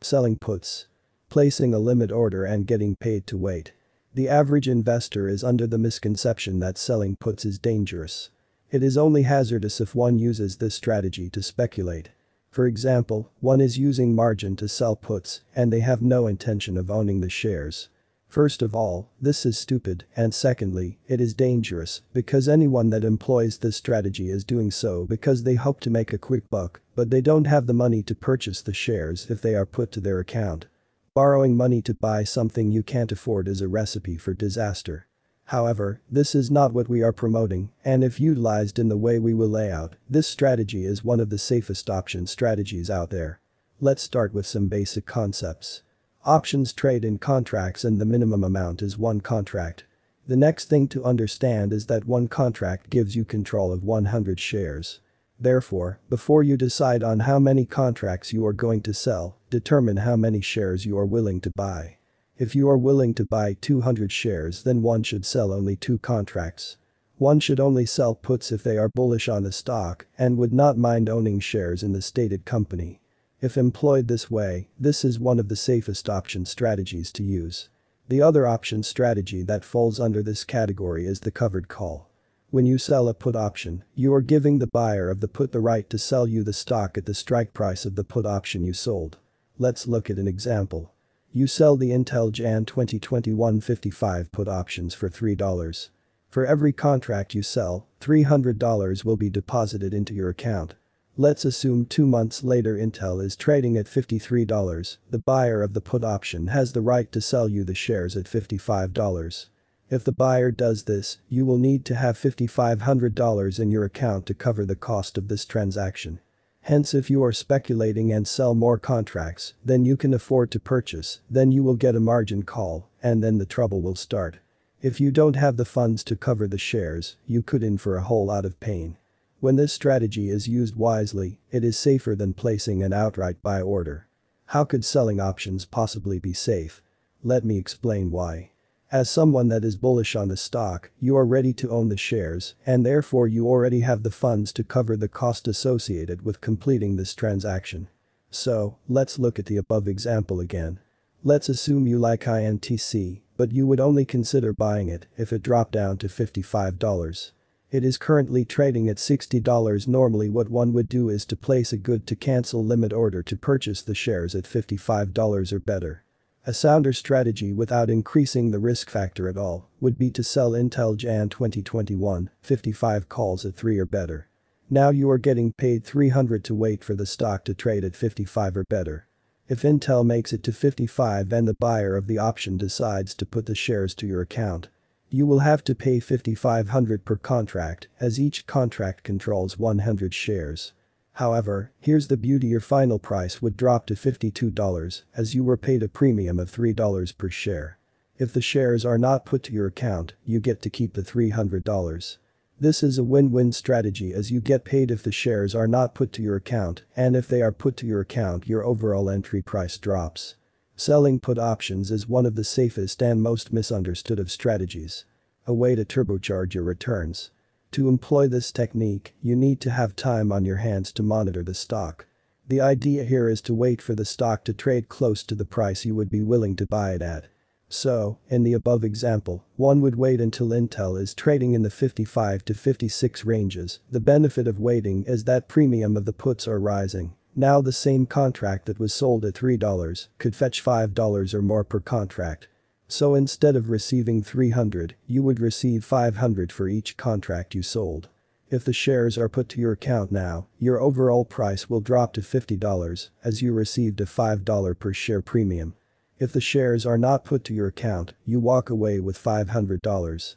Selling puts. Placing a limit order and getting paid to wait. The average investor is under the misconception that selling puts is dangerous. It is only hazardous if one uses this strategy to speculate. For example, one is using margin to sell puts and they have no intention of owning the shares. First of all, this is stupid, and secondly, it is dangerous because anyone that employs this strategy is doing so because they hope to make a quick buck, but they don't have the money to purchase the shares if they are put to their account. Borrowing money to buy something you can't afford is a recipe for disaster. However, this is not what we are promoting, and if utilized in the way we will lay out, this strategy is one of the safest option strategies out there. Let's start with some basic concepts. Options trade in contracts and the minimum amount is one contract. The next thing to understand is that one contract gives you control of 100 shares. Therefore, before you decide on how many contracts you are going to sell, determine how many shares you are willing to buy. If you are willing to buy 200 shares, then one should sell only 2 contracts. One should only sell puts if they are bullish on the stock and would not mind owning shares in the stated company. If employed this way, this is one of the safest option strategies to use. The other option strategy that falls under this category is the covered call. When you sell a put option, you are giving the buyer of the put the right to sell you the stock at the strike price of the put option you sold. Let's look at an example. You sell the Intel Jan 2021 55 put options for $3. For every contract you sell, $300 will be deposited into your account. Let's assume 2 months later Intel is trading at $53, the buyer of the put option has the right to sell you the shares at $55. If the buyer does this, you will need to have $5,500 in your account to cover the cost of this transaction. Hence, if you are speculating and sell more contracts than you can afford to purchase, then you will get a margin call, and then the trouble will start. If you don't have the funds to cover the shares, you could in for a whole lot of pain. When this strategy is used wisely, it is safer than placing an outright buy order. How could selling options possibly be safe? Let me explain why. As someone that is bullish on the stock, you are ready to own the shares, and therefore you already have the funds to cover the cost associated with completing this transaction. So, let's look at the above example again. Let's assume you like INTC, but you would only consider buying it if it dropped down to $55. It is currently trading at $60. Normally what one would do is to place a good to cancel limit order to purchase the shares at $55 or better. A sounder strategy without increasing the risk factor at all would be to sell Intel Jan 2021 55 calls at 3 or better. Now you are getting paid $300 to wait for the stock to trade at 55 or better. If Intel makes it to 55 and the buyer of the option decides to put the shares to your account, you will have to pay $5,500 per contract as each contract controls 100 shares. However, here's the beauty: your final price would drop to $52 as you were paid a premium of $3 per share. If the shares are not put to your account, you get to keep the $300. This is a win-win strategy as you get paid if the shares are not put to your account, and if they are put to your account your overall entry price drops. Selling put options is one of the safest and most misunderstood of strategies. A way to turbocharge your returns. To employ this technique, you need to have time on your hands to monitor the stock. The idea here is to wait for the stock to trade close to the price you would be willing to buy it at. So, in the above example, one would wait until Intel is trading in the 55 to 56 ranges. The benefit of waiting is that premium of the puts are rising. Now the same contract that was sold at $3 could fetch $5 or more per contract. So instead of receiving $300, you would receive $500 for each contract you sold. If the shares are put to your account now, your overall price will drop to $50 as you received a $5 per share premium. If the shares are not put to your account, you walk away with $500.